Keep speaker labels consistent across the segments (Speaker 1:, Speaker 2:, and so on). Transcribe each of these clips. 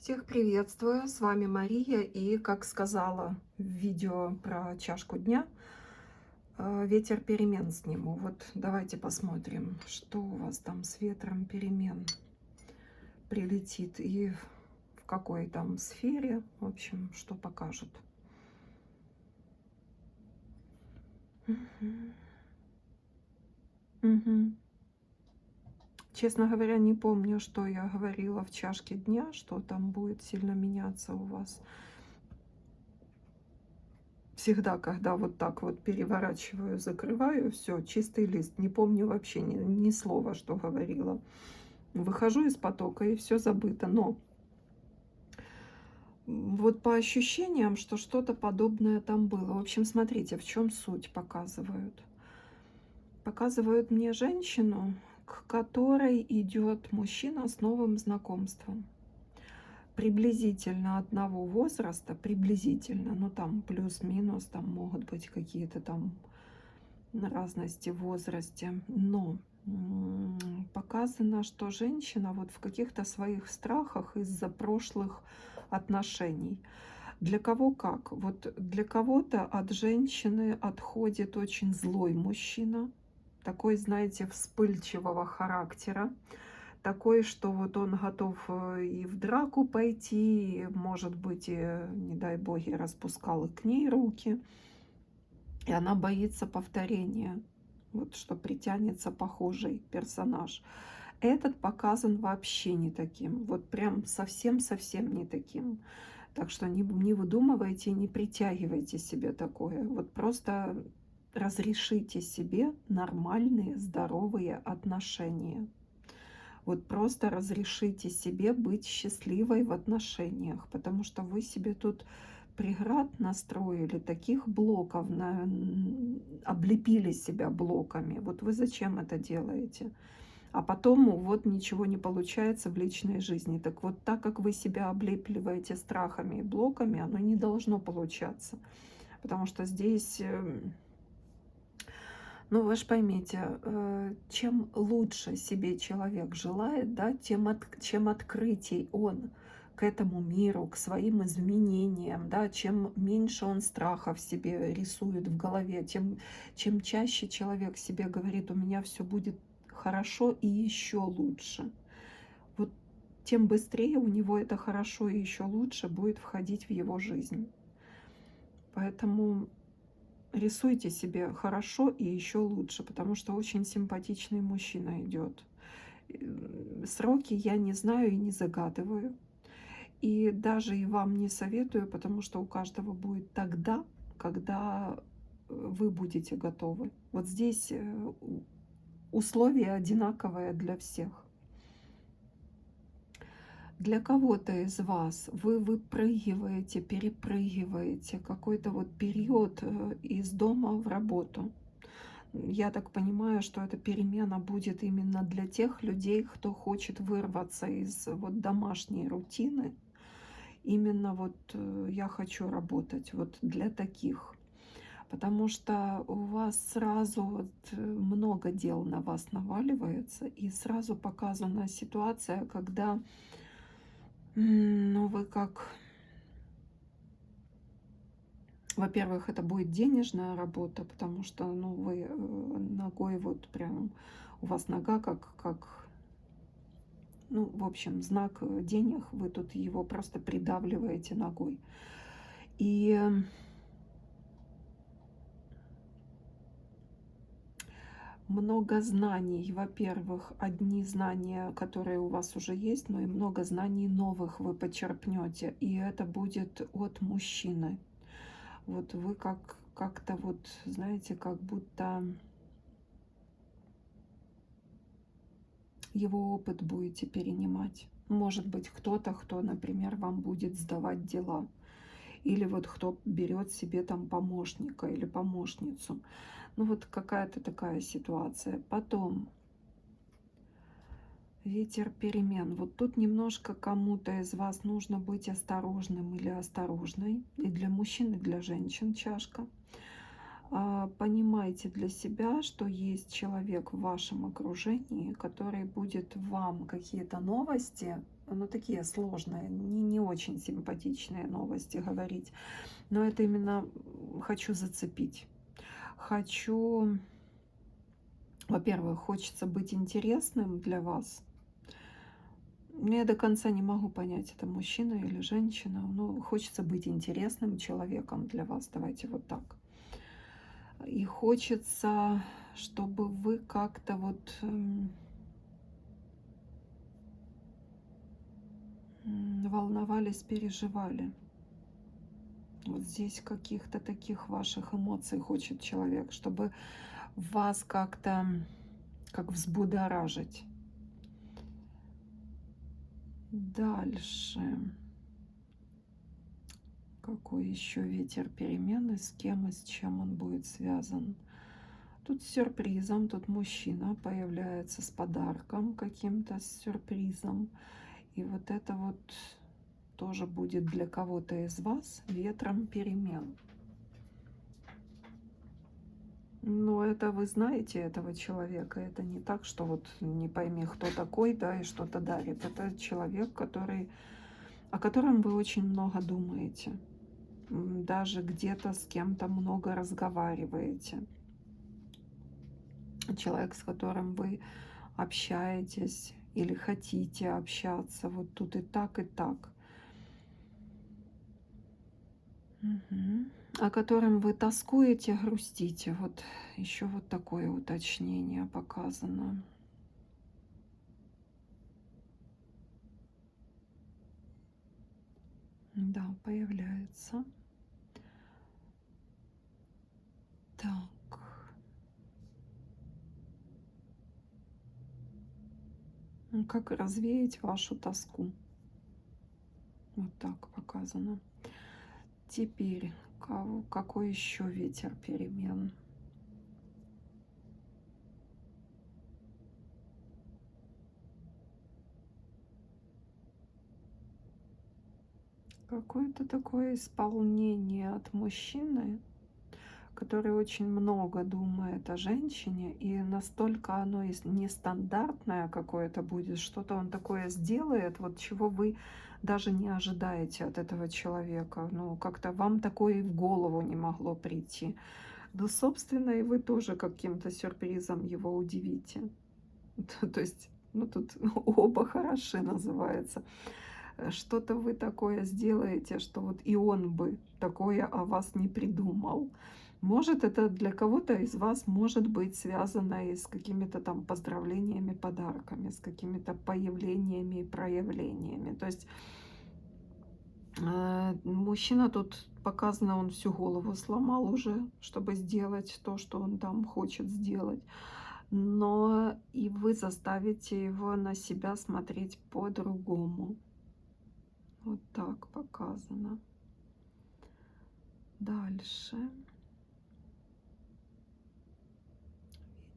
Speaker 1: Всех приветствую, с вами Мария, и, как сказала в видео про чашку дня, ветер перемен сниму. Вот давайте посмотрим, что у вас там с ветром перемен прилетит и в какой там сфере, в общем, что покажут. Мгм. Мгм. Честно говоря, не помню, что я говорила в чашке дня, что там будет сильно меняться у вас. Всегда, когда вот так вот переворачиваю, закрываю, все, чистый лист. Не помню вообще ни слова, что говорила. Выхожу из потока, и все забыто. Но вот по ощущениям, что что-то подобное там было. В общем, смотрите, в чем суть показывают. Показывают мне женщину, к которой идет мужчина с новым знакомством. Приблизительно одного возраста, приблизительно, ну там плюс-минус, там могут быть какие-то там разности в возрасте, но показано, что женщина вот в каких-то своих страхах из-за прошлых отношений. Для кого как? Вот для кого-то от женщины отходит очень злой мужчина, такой, знаете, вспыльчивого характера, такой, что вот он готов и в драку пойти, и, может быть, и, не дай боги, распускал и к ней руки. И она боится повторения, вот что притянется похожий персонаж. Этот показан вообще не таким, вот прям совсем-совсем не таким. Так что не выдумывайте, не притягивайте себе такое. Вот просто разрешите себе нормальные, здоровые отношения. Вот просто разрешите себе быть счастливой в отношениях, потому что вы себе тут преград настроили, таких блоков, облепили себя блоками. Вот вы зачем это делаете? А потом вот ничего не получается в личной жизни. Так вот, так как вы себя облепливаете страхами и блоками, оно не должно получаться. Потому что здесь, ну, вы же поймите, чем лучше себе человек желает, да, чем открытий он к этому миру, к своим изменениям, да, чем меньше он страха в себе рисует в голове, чем чаще человек себе говорит, у меня все будет хорошо и еще лучше. Вот тем быстрее у него это хорошо и еще лучше будет входить в его жизнь. Поэтому рисуйте себе хорошо и еще лучше, потому что очень симпатичный мужчина идет. Сроки я не знаю и не загадываю. И даже и вам не советую, потому что у каждого будет тогда, когда вы будете готовы. Вот здесь условия одинаковые для всех. Для кого-то из вас вы выпрыгиваете, перепрыгиваете какой-то вот период из дома в работу. Я так понимаю, что эта перемена будет именно для тех людей, кто хочет вырваться из вот домашней рутины. Именно вот я хочу работать вот для таких. Потому что у вас сразу вот много дел на вас наваливается, и сразу показана ситуация, когда ну, вы как, во-первых, это будет денежная работа, потому что, ну, вы ногой вот прям, у вас нога как, ну, в общем, знак денег, вы тут его просто придавливаете ногой. И много знаний, во-первых, одни знания, которые у вас уже есть, но и много знаний новых вы почерпнете, и это будет от мужчины. Вот вы как-то вот, знаете, как будто его опыт будете перенимать. Может быть, кто-то, кто, например, вам будет сдавать дела. Или вот кто берет себе там помощника или помощницу. Ну вот какая-то такая ситуация. Потом ветер перемен. Вот тут немножко кому-то из вас нужно быть осторожным или осторожной. И для мужчин, и для женщин чашка. Понимайте для себя, что есть человек в вашем окружении, который будет вам какие-то новости ну, такие сложные, не очень симпатичные новости говорить. Но это именно хочу зацепить. Хочу, во-первых, хочется быть интересным для вас. Но я до конца не могу понять, это мужчина или женщина. Но хочется быть интересным человеком для вас. Давайте вот так. И хочется, чтобы вы как-то вот волновались, переживали. Вот здесь каких-то таких ваших эмоций хочет человек, чтобы вас как-то как взбудоражить. Дальше. Какой еще ветер перемен, и с кем и с чем он будет связан? Тут с сюрпризом, тут мужчина появляется с подарком каким-то, с сюрпризом. И вот это вот тоже будет для кого-то из вас ветром перемен. Но это вы знаете этого человека. Это не так, что вот не пойми, кто такой, да, и что-то дарит. Это человек, о котором вы очень много думаете. Даже где-то с кем-то много разговариваете. Человек, с которым вы общаетесь или хотите общаться. Вот тут и так, и так. Угу. О котором вы тоскуете, грустите. Вот еще вот такое уточнение показано. Да, появляется. Так. Как развеять вашу тоску? Вот так показано. Теперь, какой еще ветер перемен? Какое-то такое исполнение от мужчины, который очень много думает о женщине, и настолько оно нестандартное какое-то будет, что-то он такое сделает, вот чего вы даже не ожидаете от этого человека. Ну, как-то вам такое и в голову не могло прийти. Да, собственно, и вы тоже каким-то сюрпризом его удивите. То есть, ну, тут оба хороши называется. Что-то вы такое сделаете, что вот и он бы такое о вас не придумал. Может, это для кого-то из вас может быть связано и с какими-то там поздравлениями, подарками, с какими-то появлениями и проявлениями. То есть мужчина тут показано, он всю голову сломал уже, чтобы сделать то, что он там хочет сделать. Но и вы заставите его на себя смотреть по-другому. Вот так показано. Дальше.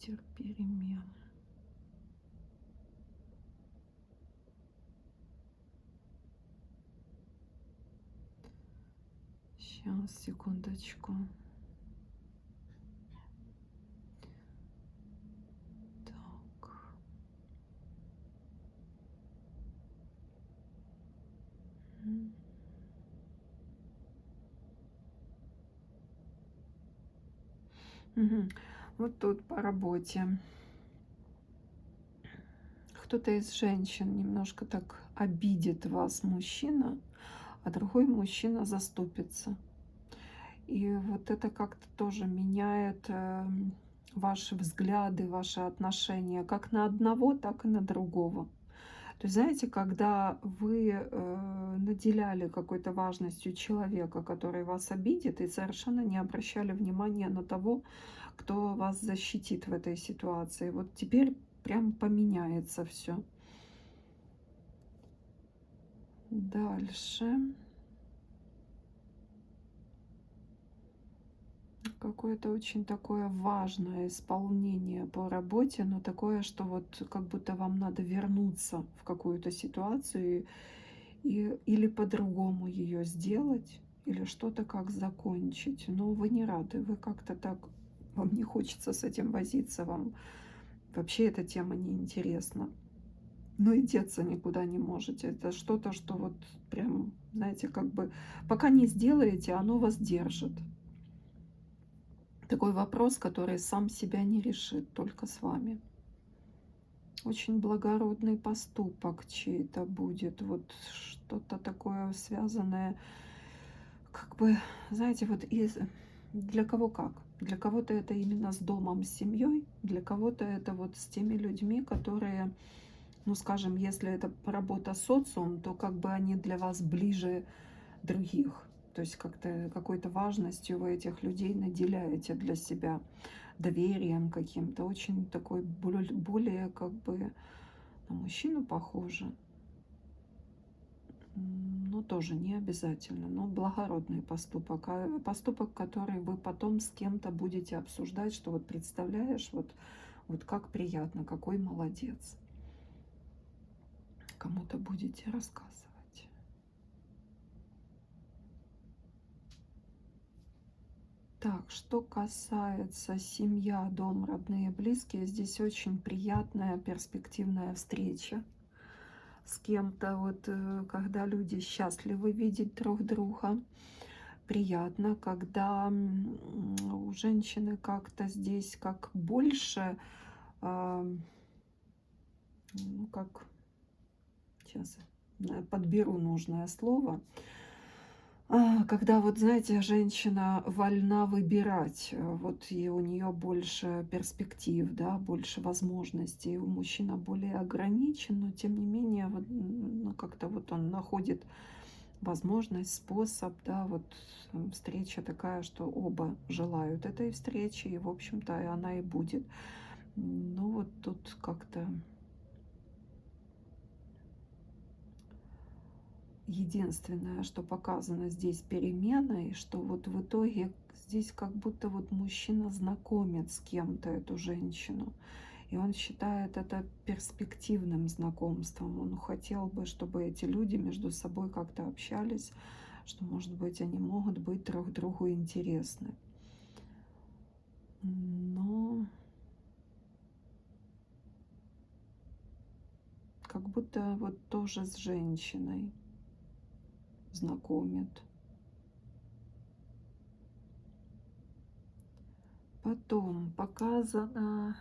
Speaker 1: Ветер перемен. Сейчас, секундочку. Так. Мгм. Вот тут по работе. Кто-то из женщин немножко так обидит вас, мужчина, а другой мужчина заступится. И вот это как-то тоже меняет ваши взгляды, ваши отношения как на одного, так и на другого. То есть, знаете, когда вы наделяли какой-то важностью человека, который вас обидит, и совершенно не обращали внимания на того, кто вас защитит в этой ситуации. Вот теперь прям поменяется все. Дальше. Какое-то очень такое важное исполнение по работе, но такое, что вот как будто вам надо вернуться в какую-то ситуацию или по-другому ее сделать, или что-то как закончить. Но вы не рады, вы как-то так, вам не хочется с этим возиться, вам вообще эта тема не интересна. но и деться никуда не можете. Это что-то, что вот прям, знаете, как бы пока не сделаете, оно вас держит. Такой вопрос, который сам себя не решит, только с вами. Очень благородный поступок чей-то будет, вот что-то такое связанное, как бы, знаете, вот для кого как. Для кого-то это именно с домом, с семьей, для кого-то это вот с теми людьми, которые, ну, скажем, если это работа социум, то как бы они для вас ближе других. То есть как-то какой-то важностью вы этих людей наделяете для себя, доверием каким-то, очень такой более как бы на мужчину похоже. Но тоже не обязательно, но благородный поступок. А поступок, который вы потом с кем-то будете обсуждать, что вот представляешь, вот как приятно, какой молодец. Кому-то будете рассказывать. Так, что касается семья, дом, родные, близкие, здесь очень приятная перспективная встреча с кем-то. Вот когда люди счастливы видеть друг друга, приятно, когда у женщины как-то здесь как больше, а, ну как, сейчас подберу нужное слово. Когда вот, знаете, женщина вольна выбирать, вот и у нее больше перспектив, да, больше возможностей, у мужчины более ограничен, но тем не менее, вот, ну, как-то вот он находит возможность, способ, да, вот встреча такая, что оба желают этой встречи, и, в общем-то, и она и будет. Ну, вот тут как-то единственное, что показано здесь переменой, что вот в итоге здесь как будто вот мужчина знакомит с кем-то эту женщину. И он считает это перспективным знакомством. Он хотел бы, чтобы эти люди между собой как-то общались, что, может быть, они могут быть друг другу интересны. Но как будто вот тоже с женщиной знакомит. Потом показан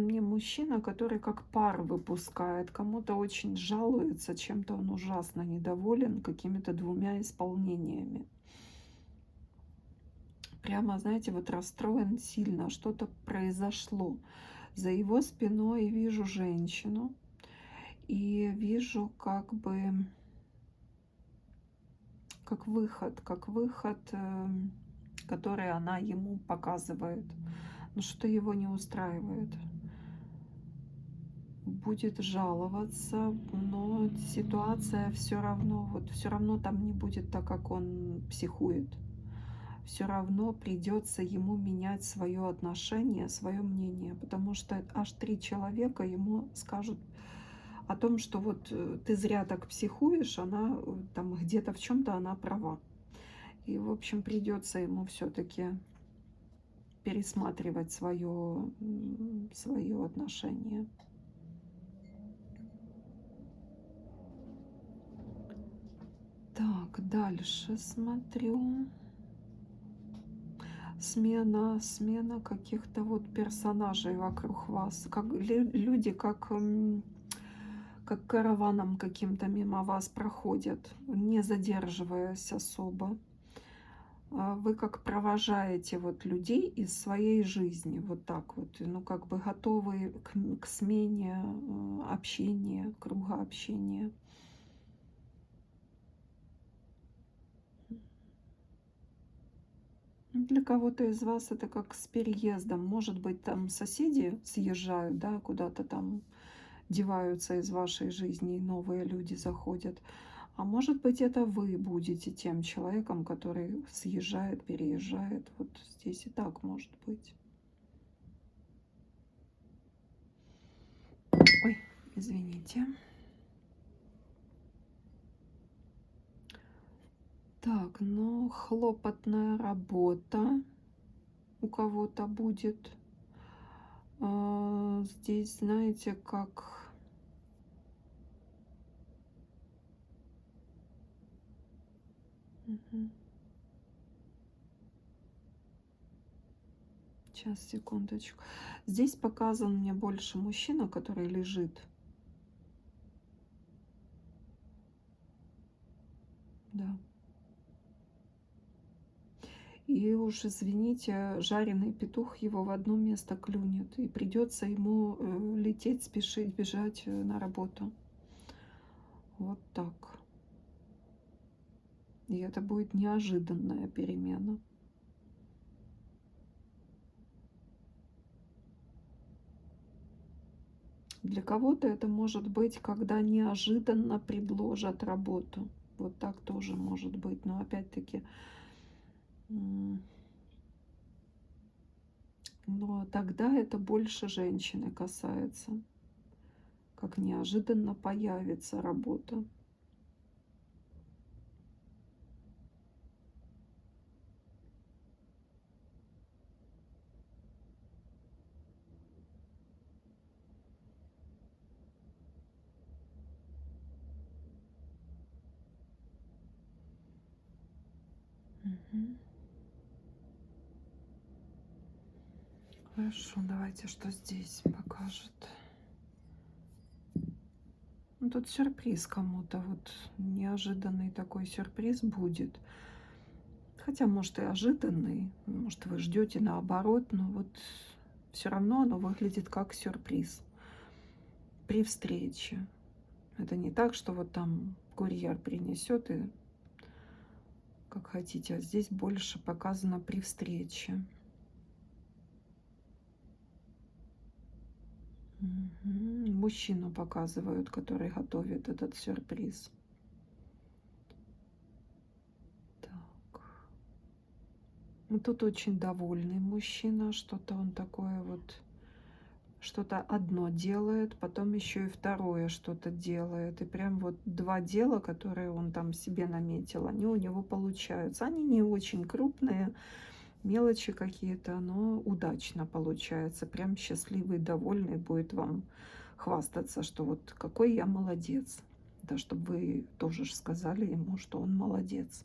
Speaker 1: мне мужчина, который как пар выпускает, кому-то очень жалуется, чем-то он ужасно недоволен, какими-то двумя исполнениями. Прямо, знаете, вот расстроен сильно, что-то произошло. За его спиной вижу женщину и вижу как бы как выход, который она ему показывает. Но что его не устраивает. Будет жаловаться, но ситуация все равно, вот все равно там не будет так, как он психует. Все равно придется ему менять свое отношение, свое мнение, потому что аж 3 человека ему скажут о том, что вот ты зря так психуешь, она там где-то в чем-то она права. И, в общем, придется ему все-таки пересматривать свое отношение. Так, дальше смотрю. Смена каких-то вот персонажей вокруг вас. Как люди, как караваном каким-то мимо вас проходят, не задерживаясь особо. Вы как провожаете вот людей из своей жизни, вот так вот, ну как бы готовы к смене общения, круга общения. Для кого-то из вас это как с переездом. Может быть, там соседи съезжают, да, куда-то там деваются из вашей жизни, и новые люди заходят. А может быть, это вы будете тем человеком, который съезжает, переезжает. Вот здесь и так может быть. Ой, извините. Так, хлопотная работа у кого-то будет. Здесь, знаете, как... Мгм. Сейчас, секундочку. Здесь показан мне больше мужчина, который лежит. Да. И уж, извините, жареный петух его в одно место клюнет. И придется ему лететь, спешить, бежать на работу. Вот так. И это будет неожиданная перемена. Для кого-то это может быть, когда неожиданно предложат работу. Вот так тоже может быть. Но опять-таки, но тогда это больше женщины касается. Как неожиданно появится работа. Мгм. Хорошо, давайте, что здесь покажет. Ну, тут сюрприз кому-то, вот неожиданный такой сюрприз будет. Хотя, может, и ожиданный, может, вы ждете наоборот, но вот все равно оно выглядит как сюрприз при встрече. Это не так, что вот там курьер принесет и как хотите, а здесь больше показано при встрече. Мгм. Мужчину показывают, который готовит этот сюрприз. Так. Ну, тут очень довольный мужчина, что-то он такое вот, что-то одно делает, потом еще и второе что-то делает. И прям вот два дела, которые он там себе наметил, они у него получаются. Они не очень крупные, мелочи какие-то, но удачно получается. Прям счастливый, довольный будет вам хвастаться, что вот какой я молодец. Да, чтобы вы тоже ж сказали ему, что он молодец.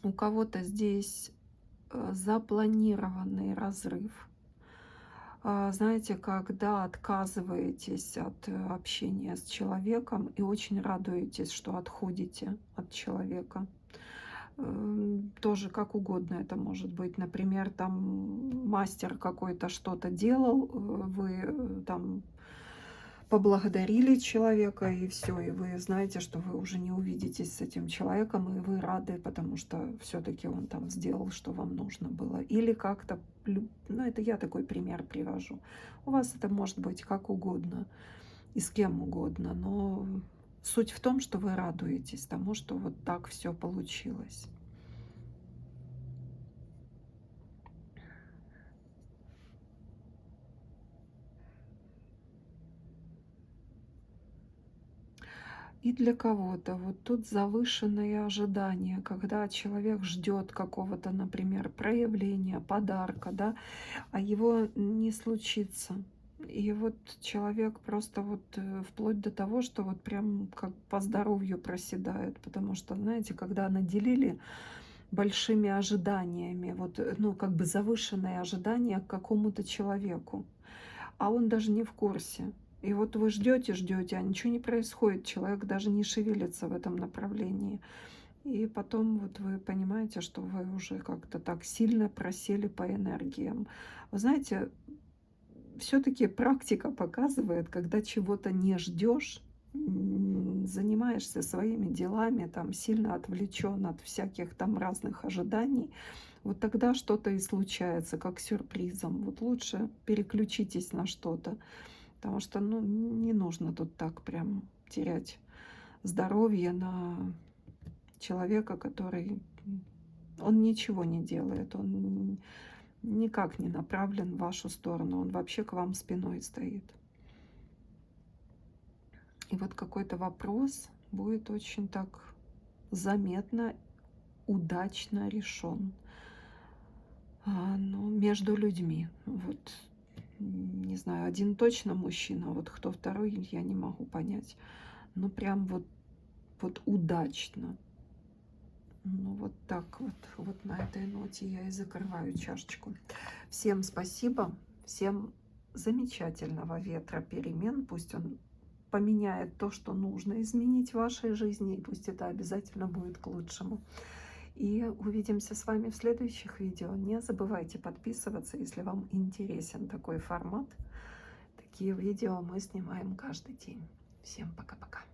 Speaker 1: У кого-то здесь запланированный разрыв. Знаете, когда отказываетесь от общения с человеком и очень радуетесь, что отходите от человека. Тоже как угодно это может быть. Например, там мастер какой-то что-то делал, вы там поблагодарили человека, и все, и вы знаете, что вы уже не увидитесь с этим человеком, и вы рады, потому что все-таки он там сделал, что вам нужно было. Или как-то, ну это я такой пример привожу. У вас это может быть как угодно и с кем угодно, но суть в том, что вы радуетесь тому, что вот так все получилось. И для кого-то вот тут завышенные ожидания, когда человек ждет какого-то, например, проявления, подарка, да, а его не случится. И вот человек просто вот вплоть до того, что вот прям как по здоровью проседает, потому что, знаете, когда наделили большими ожиданиями, вот, ну, как бы завышенные ожидания к какому-то человеку, а он даже не в курсе. И вот вы ждете, ждете, а ничего не происходит, человек даже не шевелится в этом направлении. И потом вот вы понимаете, что вы уже как-то так сильно просели по энергиям. Вы знаете, все-таки практика показывает, когда чего-то не ждешь, занимаешься своими делами, там сильно отвлечен от всяких там разных ожиданий, вот тогда что-то и случается, как сюрпризом. Вот лучше переключитесь на что-то, потому что, ну, не нужно тут так прям терять здоровье на человека, который, он ничего не делает, он никак не направлен в вашу сторону, он вообще к вам спиной стоит. И вот какой-то вопрос будет очень так заметно, удачно решен. Ну, между людьми. Вот, не знаю, один точно мужчина, вот кто второй, я не могу понять. Ну, прям вот удачно. Ну, вот так вот. Вот на этой ноте я и закрываю чашечку. Всем спасибо. Всем замечательного ветра перемен. Пусть он поменяет то, что нужно изменить в вашей жизни. И пусть это обязательно будет к лучшему. И увидимся с вами в следующих видео. Не забывайте подписываться, если вам интересен такой формат. Такие видео мы снимаем каждый день. Всем пока-пока.